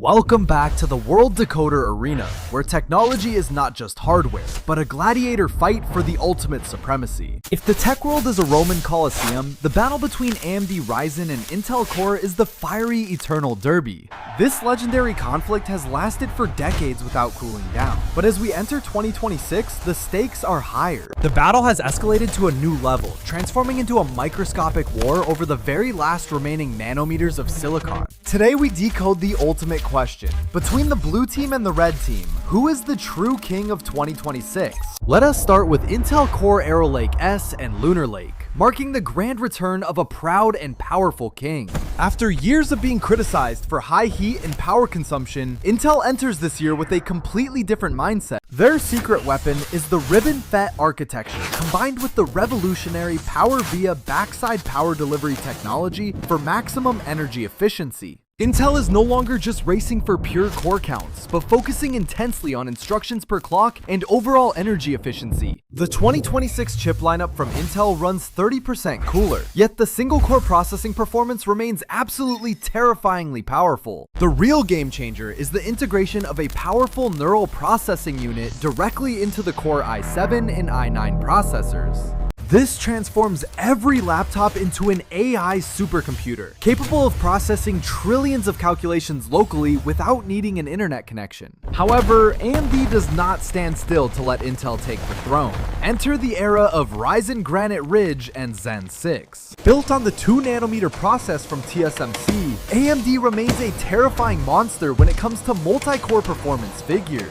Welcome back to the World Decoder Arena, where technology is not just hardware, but a gladiator fight for the ultimate supremacy. If the tech world is a Roman Colosseum, the battle between AMD Ryzen and Intel Core is the fiery eternal derby. This legendary conflict has lasted for decades without cooling down, but as we enter 2026, the stakes are higher. The battle has escalated to a new level, transforming into a microscopic war over the very last remaining nanometers of silicon. Today we decode the ultimate question. Between the blue team and the red team, who is the true king of 2026? Let us start with Intel Core Arrow Lake S and Lunar Lake, marking the grand return of a proud and powerful king. After years of being criticized for high heat and power consumption, Intel enters this year with a completely different mindset. Their secret weapon is the ribbon FET architecture, combined with the revolutionary Power via backside power delivery technology for maximum energy efficiency. Intel is no longer just racing for pure core counts, but focusing intensely on instructions per clock and overall energy efficiency. The 2026 chip lineup from Intel runs 30% cooler, yet the single-core processing performance remains absolutely terrifyingly powerful. The real game changer is the integration of a powerful neural processing unit directly into the Core i7 and i9 processors. This transforms every laptop into an AI supercomputer, capable of processing trillions of calculations locally without needing an internet connection. However, AMD does not stand still to let Intel take the throne. Enter the era of Ryzen Granite Ridge and Zen 6. Built on the 2nm process from TSMC, AMD remains a terrifying monster when it comes to multi-core performance figures.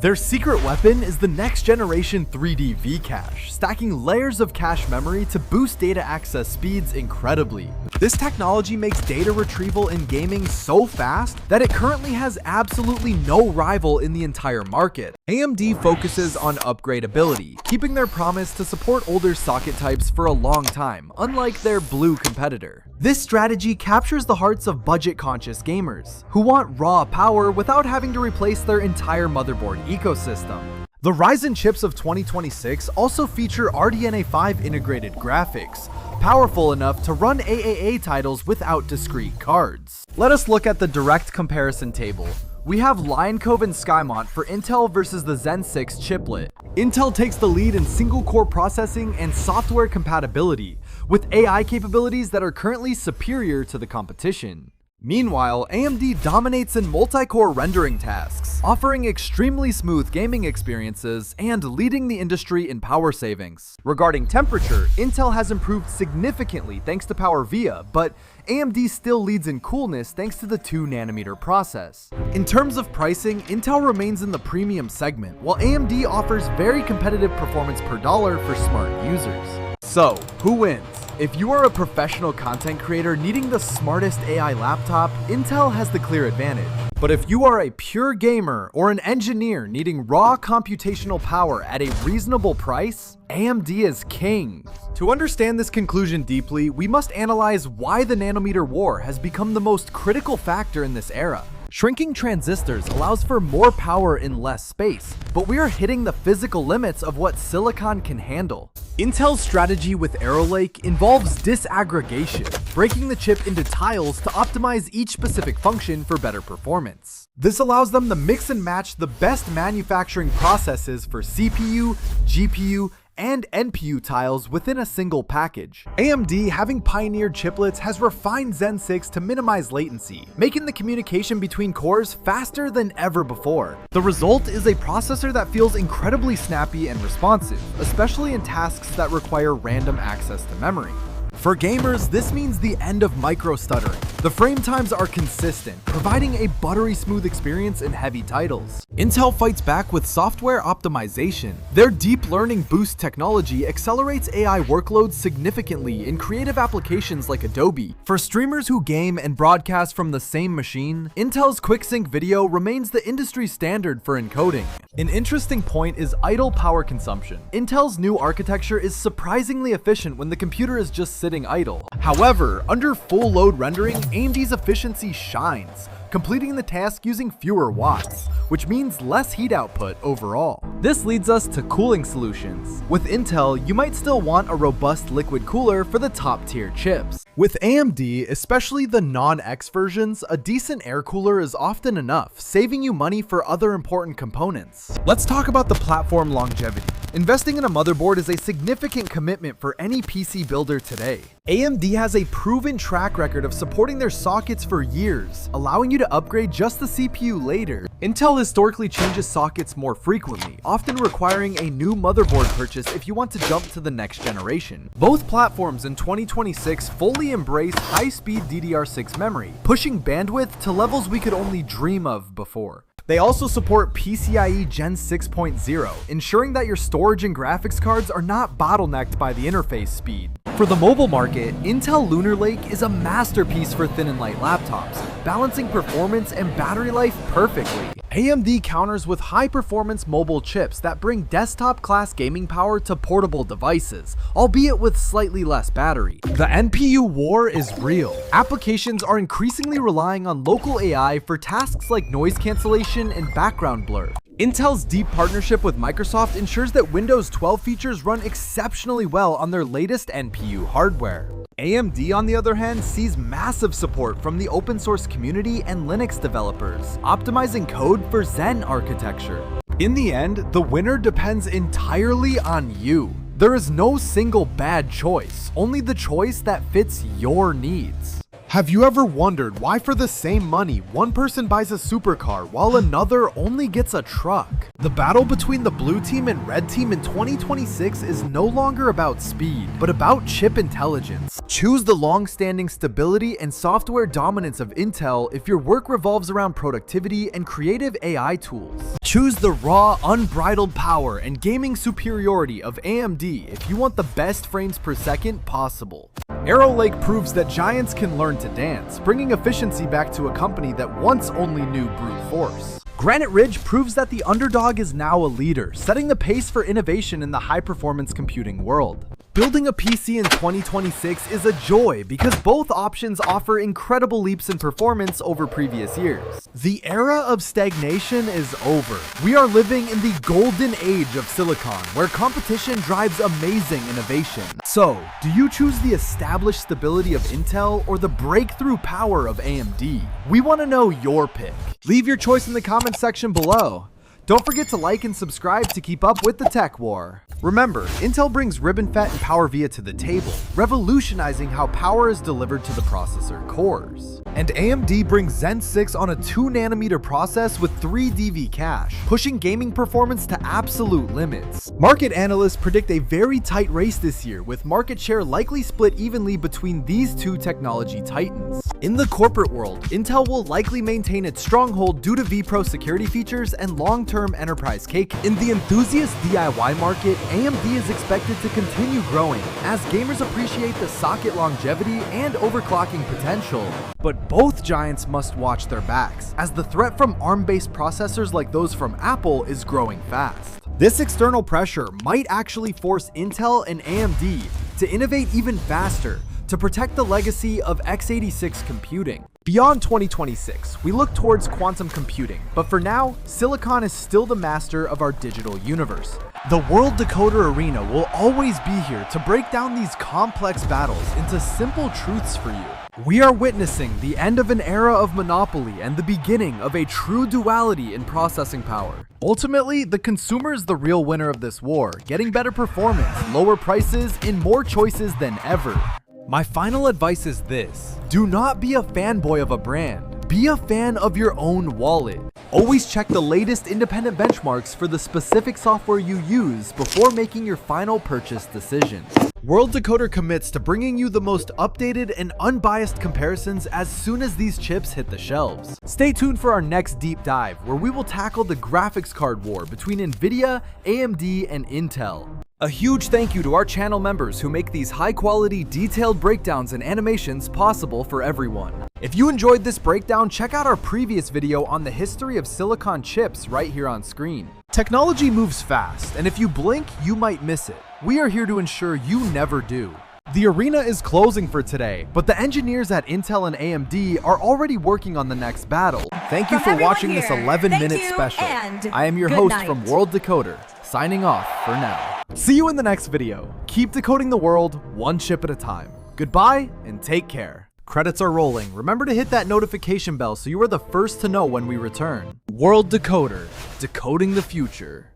Their secret weapon is the next generation 3D V-Cache, stacking layers of cache memory to boost data access speeds incredibly. This technology makes data retrieval in gaming so fast that it currently has absolutely no rival in the entire market. AMD focuses on upgradability, keeping their promise to support older socket types for a long time, unlike their blue competitor. This strategy captures the hearts of budget-conscious gamers, who want raw power without having to replace their entire motherboard ecosystem. The Ryzen chips of 2026 also feature RDNA 5 integrated graphics, powerful enough to run AAA titles without discrete cards. Let us look at the direct comparison table. We have Lion Cove and Skymont for Intel versus the Zen 6 chiplet. Intel takes the lead in single-core processing and software compatibility, with AI capabilities that are currently superior to the competition. Meanwhile, AMD dominates in multi-core rendering tasks, offering extremely smooth gaming experiences and leading the industry in power savings. Regarding temperature, Intel has improved significantly thanks to Power via, but AMD still leads in coolness thanks to the 2nm process. In terms of pricing, Intel remains in the premium segment, while AMD offers very competitive performance per dollar for smart users. So, who wins? If you are a professional content creator needing the smartest AI laptop, Intel has the clear advantage. But if you are a pure gamer or an engineer needing raw computational power at a reasonable price, AMD is king. To understand this conclusion deeply, we must analyze why the nanometer war has become the most critical factor in this era. Shrinking transistors allows for more power in less space, but we are hitting the physical limits of what silicon can handle. Intel's strategy with Arrow Lake involves disaggregation, breaking the chip into tiles to optimize each specific function for better performance. This allows them to mix and match the best manufacturing processes for CPU, GPU, and NPU tiles within a single package. AMD, having pioneered chiplets, has refined Zen 6 to minimize latency, making the communication between cores faster than ever before. The result is a processor that feels incredibly snappy and responsive, especially in tasks that require random access to memory. For gamers, this means the end of micro stuttering. The frame times are consistent, providing a buttery smooth experience in heavy titles. Intel fights back with software optimization. Their deep learning boost technology accelerates AI workloads significantly in creative applications like Adobe. For streamers who game and broadcast from the same machine, Intel's QuickSync video remains the industry standard for encoding. An interesting point is idle power consumption. Intel's new architecture is surprisingly efficient when the computer is just sitting idle. However, under full load rendering, AMD's efficiency shines, completing the task using fewer watts, which means less heat output overall. This leads us to cooling solutions. With Intel, you might still want a robust liquid cooler for the top tier chips. With AMD, especially the non-X versions, a decent air cooler is often enough, saving you money for other important components. Let's talk about the platform longevity. Investing in a motherboard is a significant commitment for any PC builder today. AMD has a proven track record of supporting their sockets for years, allowing you to upgrade just the CPU later. Intel historically changes sockets more frequently, often requiring a new motherboard purchase if you want to jump to the next generation. Both platforms in 2026 fully embrace high-speed DDR6 memory, pushing bandwidth to levels we could only dream of before. They also support PCIe Gen 6.0, ensuring that your storage and graphics cards are not bottlenecked by the interface speed. For the mobile market, Intel Lunar Lake is a masterpiece for thin and light laptops, balancing performance and battery life perfectly. AMD counters with high-performance mobile chips that bring desktop-class gaming power to portable devices, albeit with slightly less battery. The NPU war is real. Applications are increasingly relying on local AI for tasks like noise cancellation and background blur. Intel's deep partnership with Microsoft ensures that Windows 12 features run exceptionally well on their latest NPU hardware. AMD, on the other hand, sees massive support from the open source community and Linux developers, optimizing code for Zen architecture. In the end, the winner depends entirely on you. There is no single bad choice, only the choice that fits your needs. Have you ever wondered why for the same money, one person buys a supercar while another only gets a truck? The battle between the blue team and red team in 2026 is no longer about speed, but about chip intelligence. Choose the long-standing stability and software dominance of Intel if your work revolves around productivity and creative AI tools. Choose the raw, unbridled power and gaming superiority of AMD if you want the best frames per second possible. Arrow Lake proves that giants can learn to dance, bringing efficiency back to a company that once only knew brute force. Granite Ridge proves that the underdog is now a leader, setting the pace for innovation in the high-performance computing world. Building a PC in 2026 is a joy because both options offer incredible leaps in performance over previous years. The era of stagnation is over. We are living in the golden age of silicon, where competition drives amazing innovation. So, do you choose the established stability of Intel or the breakthrough power of AMD? We want to know your pick. Leave your choice in the comments section below. Don't forget to like and subscribe to keep up with the tech war. Remember, Intel brings RibbonFET and PowerVia to the table, revolutionizing how power is delivered to the processor cores. And AMD brings Zen 6 on a 2nm process with 3 DV cache, pushing gaming performance to absolute limits. Market analysts predict a very tight race this year, with market share likely split evenly between these two technology titans. In the corporate world, Intel will likely maintain its stronghold due to vPro security features and long-term enterprise cake. In the enthusiast DIY market, AMD is expected to continue growing as gamers appreciate the socket longevity and overclocking potential. But both giants must watch their backs, as the threat from ARM-based processors like those from Apple is growing fast. This external pressure might actually force Intel and AMD to innovate even faster to protect the legacy of x86 computing. Beyond 2026, we look towards quantum computing, but for now, silicon is still the master of our digital universe. The World Decoder Arena will always be here to break down these complex battles into simple truths for you. We are witnessing the end of an era of monopoly and the beginning of a true duality in processing power. Ultimately, the consumer is the real winner of this war, getting better performance, lower prices, and more choices than ever. My final advice is this: do not be a fanboy of a brand. Be a fan of your own wallet. Always check the latest independent benchmarks for the specific software you use before making your final purchase decision. World Decoder commits to bringing you the most updated and unbiased comparisons as soon as these chips hit the shelves. Stay tuned for our next deep dive, where we will tackle the graphics card war between Nvidia, AMD, and Intel. A huge thank you to our channel members who make these high-quality, detailed breakdowns and animations possible for everyone. If you enjoyed this breakdown, check out our previous video on the history of silicon chips right here on screen. Technology moves fast, and if you blink, you might miss it. We are here to ensure you never do. The arena is closing for today, but the engineers at Intel and AMD are already working on the next battle. Thank you for watching this 11-minute special. I am your host from World Decoder, signing off for now. See you in the next video. Keep decoding the world one chip at a time. Goodbye and take care. Credits are rolling. Remember to hit that notification bell so you are the first to know when we return. World Decoder, decoding the future.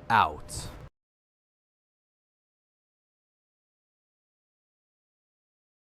Out.